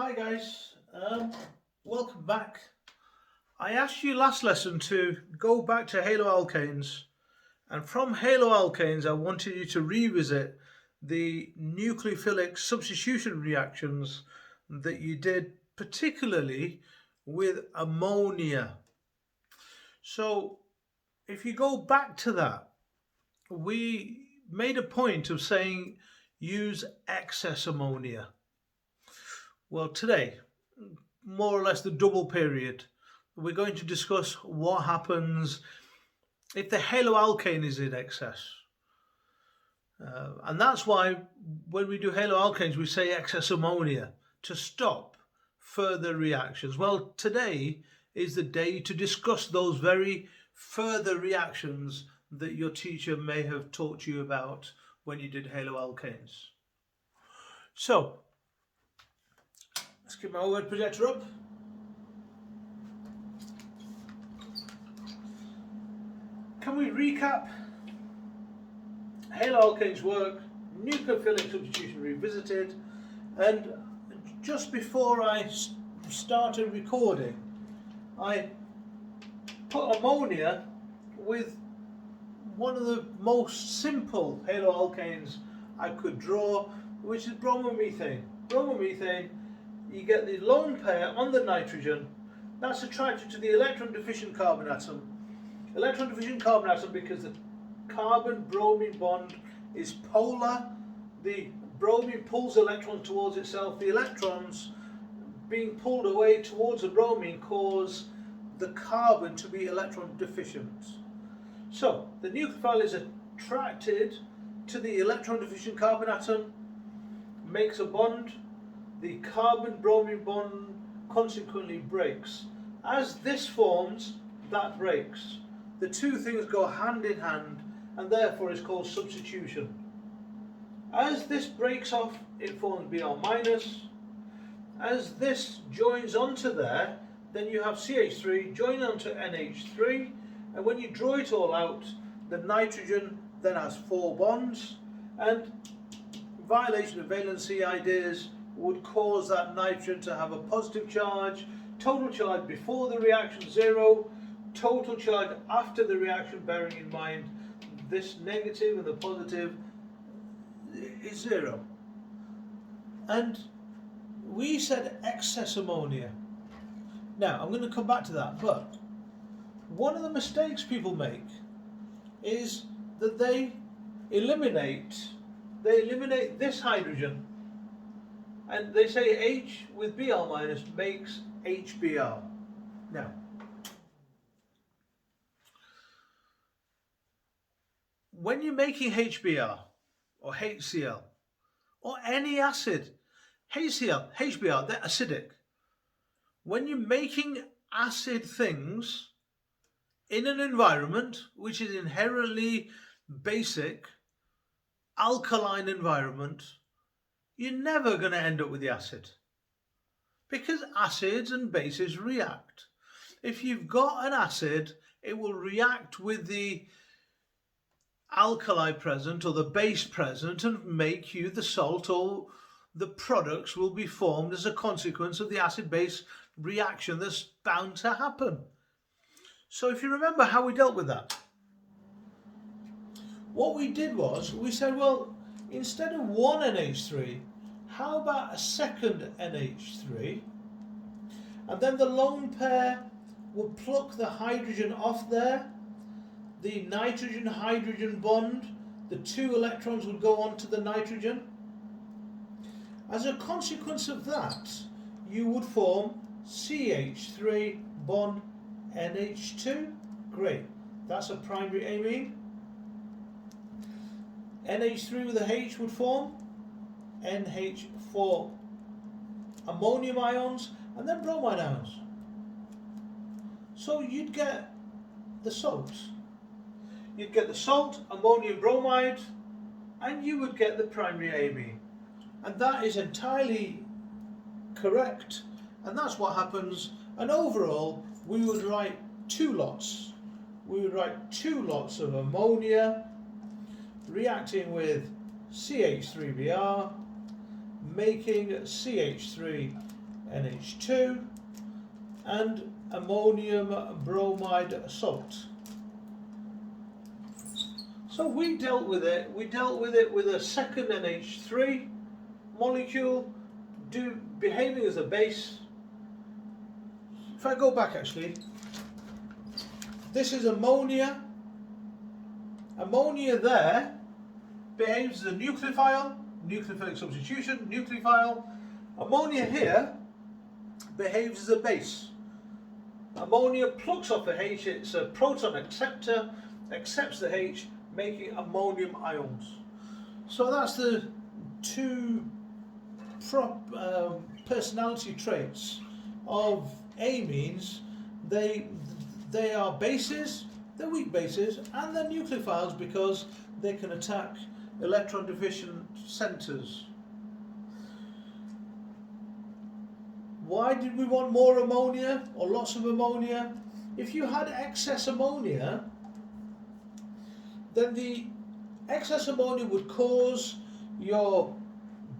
Hi guys, welcome back. I asked you last lesson to go back to haloalkanes, and from haloalkanes I wanted you to revisit the nucleophilic substitution reactions that you did, particularly with ammonia. So if you go back to that, we made a point of saying use excess ammonia. Well, today, more or less the double period, we're going to discuss what happens if the haloalkane is in excess. And that's why when we do haloalkanes, we say excess ammonia to stop further reactions. Well, today is the day to discuss those very further reactions that your teacher may have taught you about when you did haloalkanes. So, let's get my word projector up. Can we recap haloalkanes work, nucleophilic substitution revisited, and just before I started recording, I put ammonia with one of the most simple haloalkanes I could draw, which is bromomethane. Bromomethane, you get the lone pair on the nitrogen, that's attracted to the electron deficient carbon atom. Electron deficient carbon atom because the carbon-bromine bond is polar. The bromine pulls electrons towards itself. The electrons being pulled away towards the bromine cause the carbon to be electron deficient. So the nucleophile is attracted to the electron deficient carbon atom, makes a bond. The carbon-bromine bond consequently breaks. As this forms, that breaks. The two things go hand in hand, and therefore is called substitution. As this breaks off, it forms Br minus. As this joins onto there, then you have CH3 joining onto NH3, and when you draw it all out, the nitrogen then has 4 bonds, and violation of valency ideas would cause that nitrogen to have a positive charge, total charge before the reaction 0, total charge after the reaction, bearing in mind this negative and the positive is 0. And we said excess ammonia. Now I'm going to come back to that, but one of the mistakes people make is that they eliminate this hydrogen, and they say H with Br minus makes HBr. Now, when you're making HBr or HCl or any acid, HCl, HBr, they're acidic. When you're making acid things in an environment which is inherently basic, alkaline environment, you're never going to end up with the acid, because acids and bases react. If you've got an acid, it will react with the alkali present or the base present and make you the salt, or the products will be formed as a consequence of the acid-base reaction that's bound to happen. So if you remember how we dealt with that, what we did was we said, well, instead of one NH3, how about a second NH3, and then the lone pair would pluck the hydrogen off there, the nitrogen-hydrogen bond, the 2 electrons would go on to the nitrogen. As a consequence of that, you would form CH3 bond NH2. Great, that's a primary amine. NH3 with a H would form NH4 ammonium ions, and then bromine ions. So you'd get the salts. You'd get the salt, ammonium bromide, and you would get the primary amine. And that is entirely correct, and that's what happens. And overall, we would write 2 lots. We would write 2 lots of ammonia reacting with CH3Br, making CH3 NH2 and ammonium bromide salt. So we dealt with it with a second NH3 molecule behaving as a base. If I go back actually, this is ammonia. Ammonia there behaves as a nucleophile, nucleophilic substitution, nucleophile. Ammonia here behaves as a base. Ammonia plucks off the H, it's a proton acceptor, accepts the H, making ammonium ions. So that's the two personality traits of amines. They are bases, they're weak bases, and they're nucleophiles because they can attack electron deficient centers. Why did we want more ammonia or lots of ammonia? If you had excess ammonia, then the excess ammonia would cause your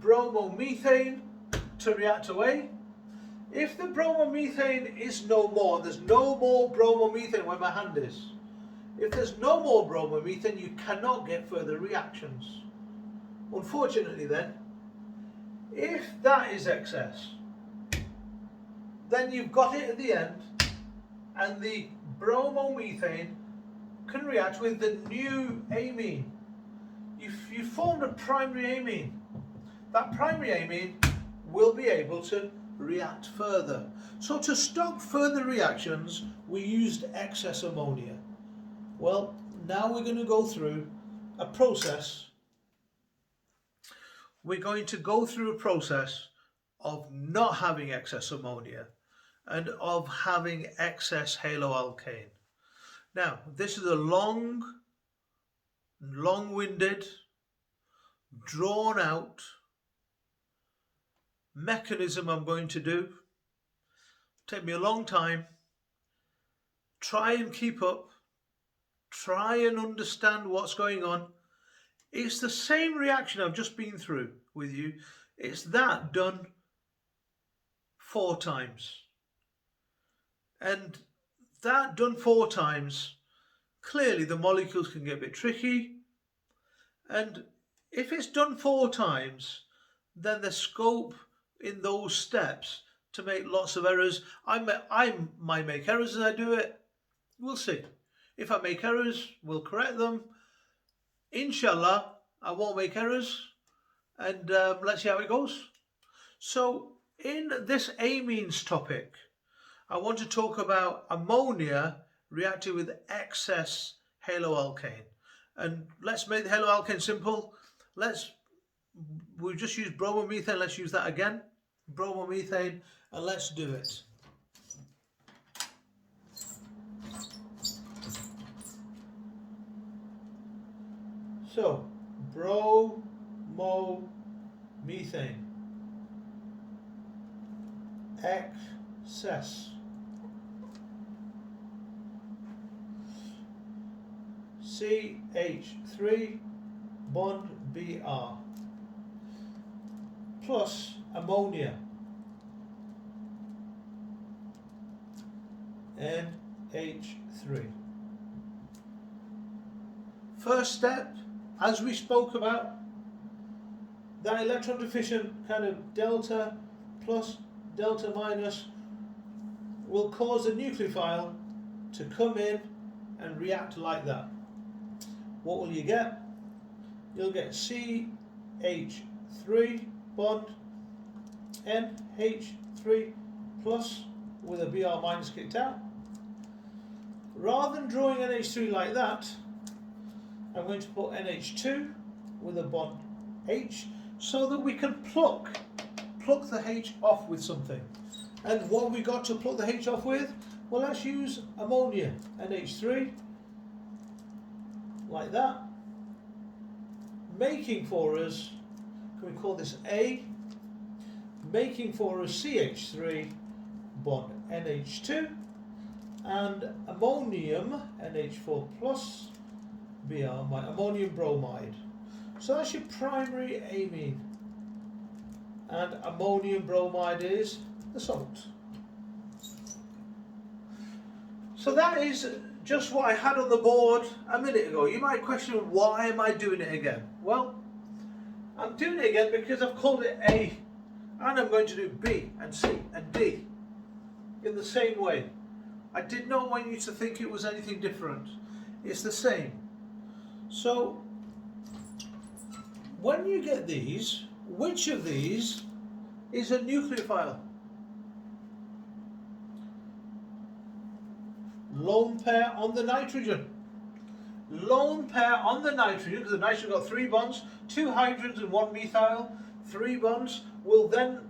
bromomethane to react away. If the bromomethane is no more, there's no more bromomethane where my hand is. If there's no more bromomethane, you cannot get further reactions. Unfortunately then, if that is excess, then you've got it at the end, and the bromomethane can react with the new amine. You formed a primary amine. That primary amine will be able to react further. So to stop further reactions, we used excess ammonia. Well, now we're going to go through a process. We're going to go through a process of not having excess ammonia and of having excess haloalkane. Now, this is a long-winded, drawn-out mechanism I'm going to do. Take me a long time. Try and keep up. Try and understand what's going on. It's the same reaction I've just been through with you. It's that done 4 times. And that done 4 times, clearly the molecules can get a bit tricky. And if it's done 4 times, then the scope in those steps to make lots of errors. I might make errors as I do it. We'll see. If I make errors, we'll correct them. Inshallah, I won't make errors. And let's see how it goes. So in this amines topic, I want to talk about ammonia reacting with excess haloalkane. And let's make the haloalkane simple. We've just used bromomethane, let's use that again. Bromomethane, and let's do it. So, bromomethane, excess, CH3 bond Br plus ammonia, NH3. First step, as we spoke about, that electron deficient kind of delta plus delta minus will cause a nucleophile to come in and react like that. What will you get? You'll get CH3 bond NH3 plus with a Br minus kicked out. Rather than drawing NH3 like that, I'm going to put NH2 with a bond H so that we can pluck the H off with something. And what have we got to pluck the H off with? Well, let's use ammonia, NH3, like that, making for us, can we call this A, making for us CH3 bond NH2 and ammonium NH4 plus Br, my ammonium bromide. So that's your primary amine. And ammonium bromide is the salt. So that is just what I had on the board a minute ago. You might question, why am I doing it again? Well, I'm doing it again because I've called it A, and I'm going to do B and C and D in the same way. I did not want you to think it was anything different. It's the same. So when you get these, which of these is a nucleophile? Lone pair on the nitrogen. Lone pair on the nitrogen, because the nitrogen got 3 bonds, 2 hydrogens and 1 methyl, 3 bonds, will then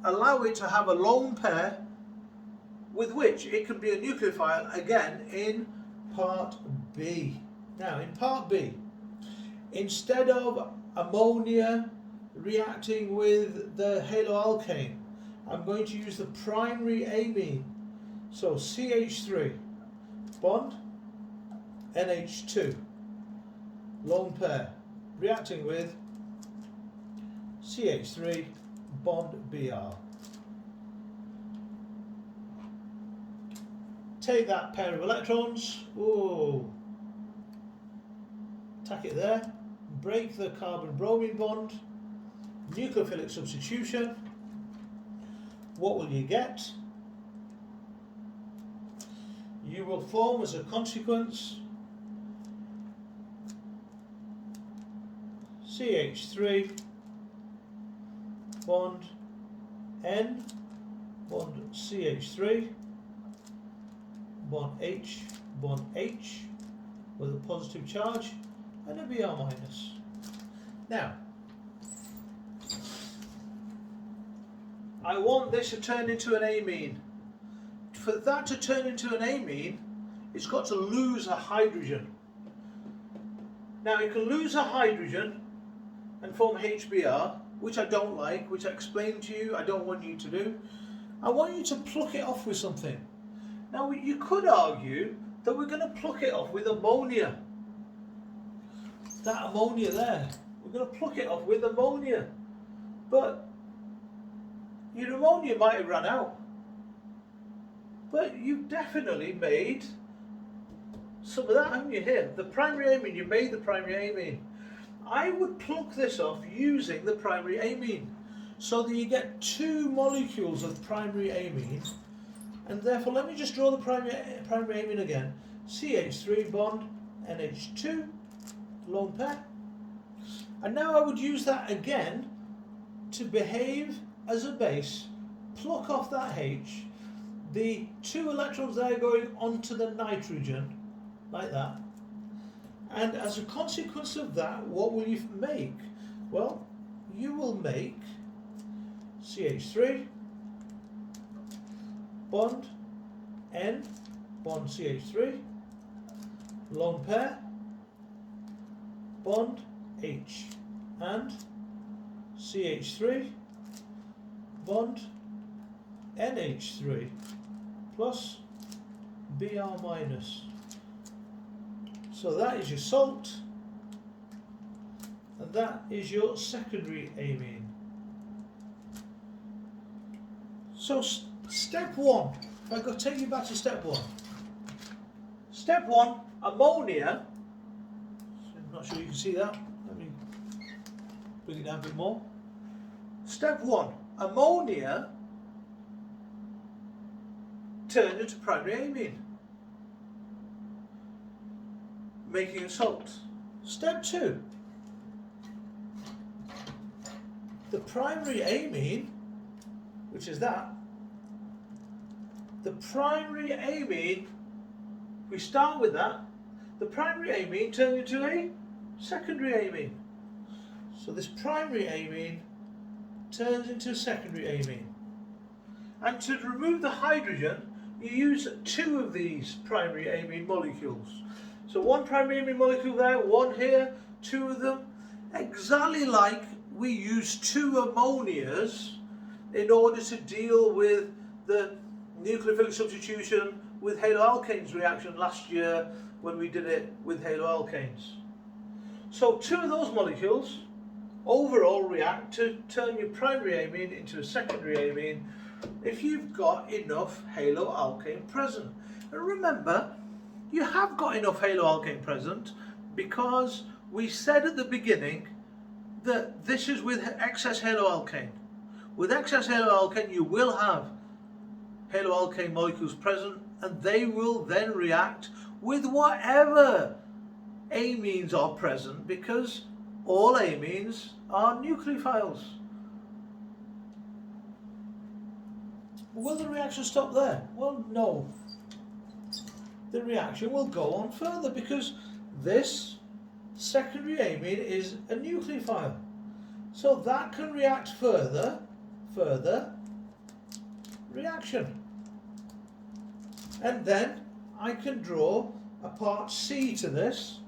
allow it to have a lone pair with which it can be a nucleophile again in part B. Now in part B, instead of ammonia reacting with the haloalkane, I'm going to use the primary amine. So CH3 bond NH2 lone pair reacting with CH3 bond Br. Take that pair of electrons, tack it there, break the carbon-bromine bond, nucleophilic substitution. What will you get? You will form as a consequence CH3 bond N bond CH3 bond H with a positive charge and a Br minus. Now I want this to turn into an amine. For that to turn into an amine, it's got to lose a hydrogen. Now it can lose a hydrogen and form HBr, which I don't like, which I explained to you I don't want you to do. I want you to pluck it off with something. Now you could argue that we're going to pluck it off with ammonia. That ammonia there, we're going to pluck it off with ammonia. But your ammonia might have run out. But you've definitely made some of that, haven't you, here? The primary amine, you made the primary amine. I would pluck this off using the primary amine so that you get 2 molecules of primary amine, and therefore let me just draw the primary amine again. CH3 bond NH2 lone pair, and now I would use that again to behave as a base, pluck off that H, the 2 electrons there going onto the nitrogen like that, and as a consequence of that, what will you make? Well, you will make CH3 bond N bond CH3 lone pair bond H and CH3 bond NH3 plus Br minus. So that is your salt, and that is your secondary amine. So step 1, if I go take you back to step 1. Step 1, ammonia. I'm not sure you can see that. Let me bring it down a bit more. Step 1, ammonia turned into primary amine, making a salt. Step 2, the primary amine, which is that, the primary amine, we start with that, the primary amine turns into a secondary amine. So this primary amine turns into a secondary amine. And to remove the hydrogen, you use 2 of these primary amine molecules. So 1 primary amine molecule there, 1 here, 2 of them. Exactly like we use 2 ammonias in order to deal with the nucleophilic substitution with haloalkanes reaction last year when we did it with haloalkanes. So 2 of those molecules overall react to turn your primary amine into a secondary amine, if you've got enough haloalkane present. And remember, you have got enough haloalkane present because we said at the beginning that this is with excess haloalkane. With excess haloalkane you will have haloalkane molecules present, and they will then react with whatever amines are present, because all amines are nucleophiles. Will the reaction stop there? Well, no. The reaction will go on further because this secondary amine is a nucleophile. So that can react further, reaction. And then I can draw a part C to this.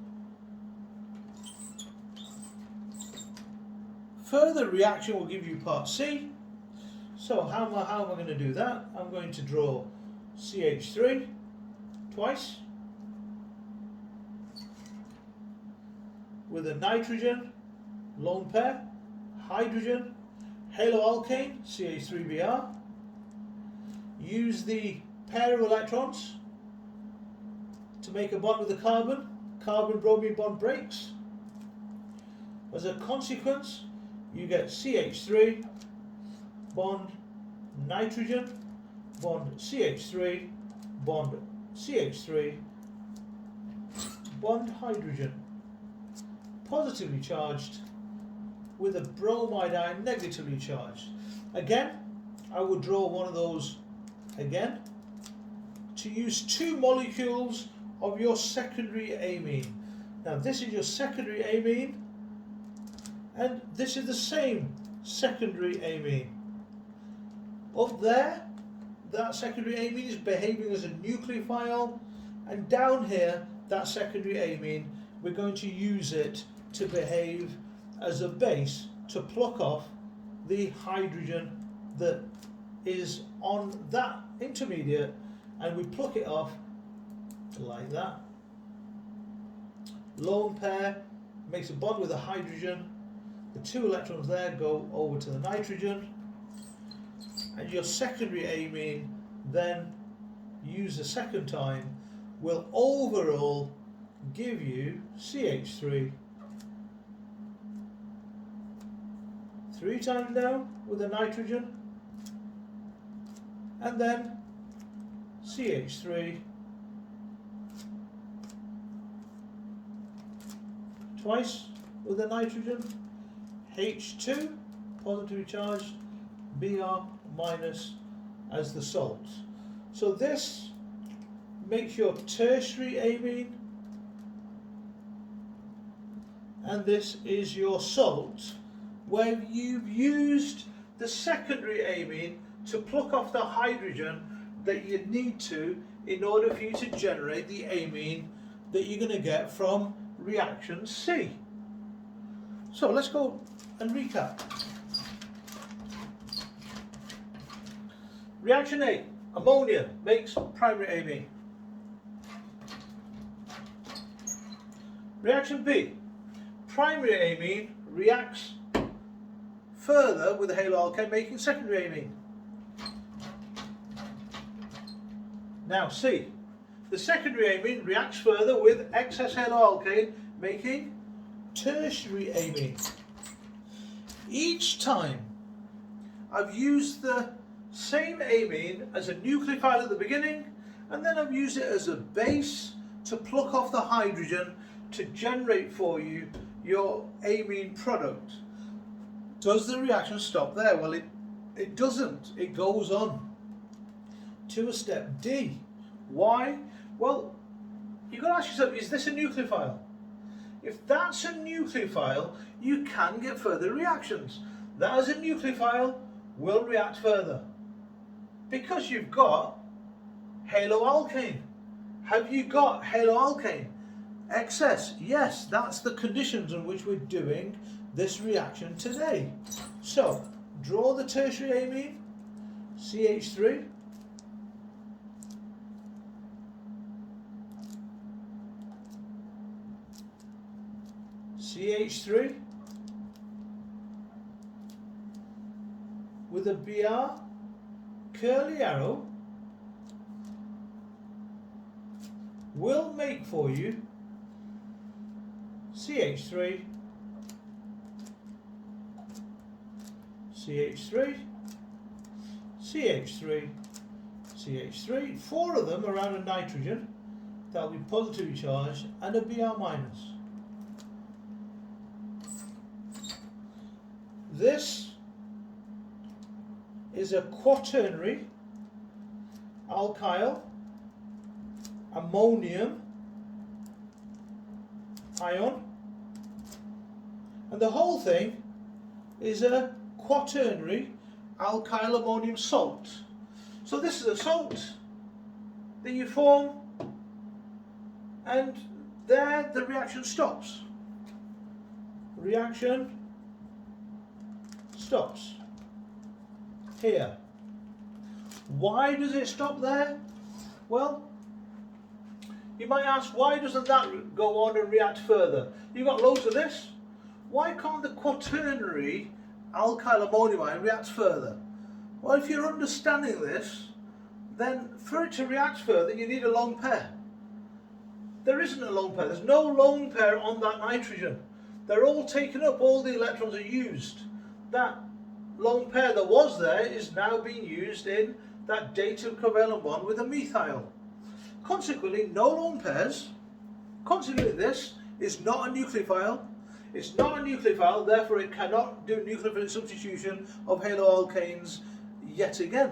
Further reaction will give you part C. So how am I going to do that? I'm going to draw CH3 twice with a nitrogen, lone pair, hydrogen, haloalkane, CH3Br. Use the pair of electrons to make a bond with the carbon. Carbon-bromine bond breaks. As a consequence, you get CH3 bond nitrogen, bond CH3, bond CH3, bond hydrogen. Positively charged with a bromide ion negatively charged. Again, I would draw one of those again to use 2 molecules of your secondary amine. Now this is your secondary amine, and this is the same secondary amine. Up there, that secondary amine is behaving as a nucleophile, and down here, that secondary amine, we're going to use it to behave as a base to pluck off the hydrogen that is on that intermediate, and we pluck it off like that. Lone pair makes a bond with the hydrogen, the 2 electrons there go over to the nitrogen, and your secondary amine then used a second time will overall give you CH3 3 times down with the nitrogen, and then CH3 twice with the nitrogen, H2 positively charged, Br minus as the salt. So this makes your tertiary amine, and this is your salt, where you've used the secondary amine to pluck off the hydrogen that you need to in order for you to generate the amine that you're going to get from reaction C. So let's go and recap. Reaction A, ammonia makes primary amine. Reaction B, primary amine reacts further with the haloalkane, making secondary amine. Now C, the secondary amine reacts further with excess haloalkane, making tertiary amine. Each time I've used the same amine as a nucleophile at the beginning, and then I've used it as a base to pluck off the hydrogen to generate for you your amine product. Does the reaction stop there? Well, it doesn't. It goes on to a step D. Why? Well, you've got to ask yourself, is this a nucleophile? If that's a nucleophile, you can get further reactions. That as a nucleophile will react further because you've got haloalkane. Have you got haloalkane? Excess. Yes, that's the conditions in which we're doing this reaction today. So, draw the tertiary amine, CH3, CH3 with a Br curly arrow will make for you CH3, CH3, CH3, CH3, 4 of them around a nitrogen that will be positively charged, and a Br minus. This is a quaternary alkyl ammonium ion, and the whole thing is a quaternary alkyl ammonium salt. So this is a salt that you form, and there the reaction stops. Reaction stops here. Why does it stop there? Well, you might ask, why doesn't that go on and react further? You've got loads of this. Why can't the quaternary alkyl ammonium ion react further? Well, if you're understanding this, then for it to react further, you need a lone pair. There isn't a lone pair. There's no lone pair on that nitrogen. They're all taken up. All the electrons are used. That lone pair that was there is now being used in that dative covalent bond with a methyl. Consequently, no lone pairs. Consequently, this is not a nucleophile. It's not a nucleophile, therefore it cannot do nucleophilic substitution of haloalkanes yet again,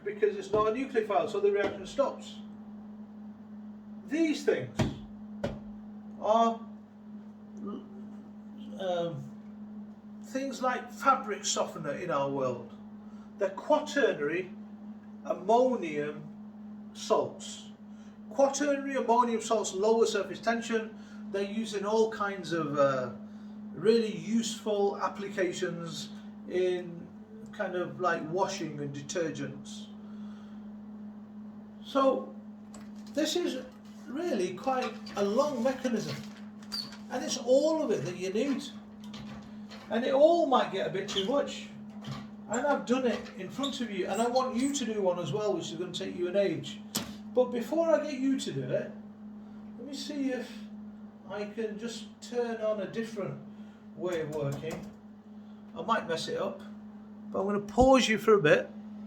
because it's not a nucleophile, so the reaction stops. These things are things like fabric softener in our world. They're quaternary ammonium salts. Quaternary ammonium salts lower surface tension. They're used in all kinds of really useful applications in kind of like washing and detergents. So this is really quite a long mechanism, and it's all of it that you need, and it all might get a bit too much, and I've done it in front of you, and I want you to do one as well, which is going to take you an age. But before I get you to do it, let me see if I can just turn on a different way of working. I might mess it up, but I'm going to pause you for a bit